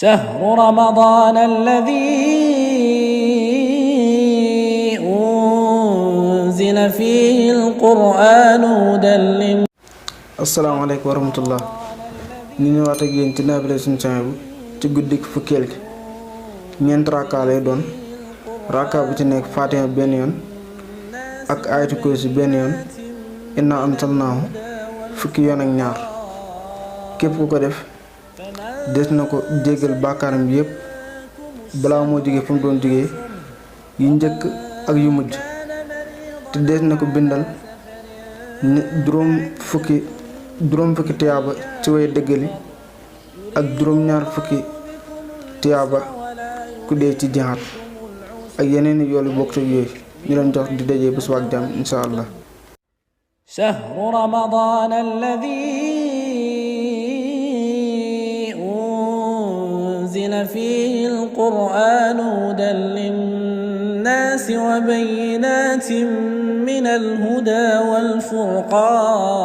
شهر رمضان الذي أنزل فيه القرآن هدى للناس. asalaamaaleykum wa rahmatullah. ñu ñëwaat ak yéen ci naafila suñu sang bi ci guddik fukkeel gi ñeent rakka lay doon. rakka bu ci nekk Faatiha benn yoon ak ayatul kursi benn yoon, inna anzalnaahu fukki yoon ak ñaar. képp ku ko def des na ko jéggal bàkkaaram bi yépp balaa moo jógee fu mu doon jógee yu njëkk ak yu mujj, te des na ko bindal juróom fukki tiyaaba ci way dëggali ak juróom-ñaar fukki tiyaaba ku dee ci jihaad ak yeneen yoolu bokk ak yooyu. ñu leen jox di dajee bu suba ak jàmm insha allah. شهر رمضان الذي أنزل فيه القرآن هدى للناس وبينات من الهدى والفرقان.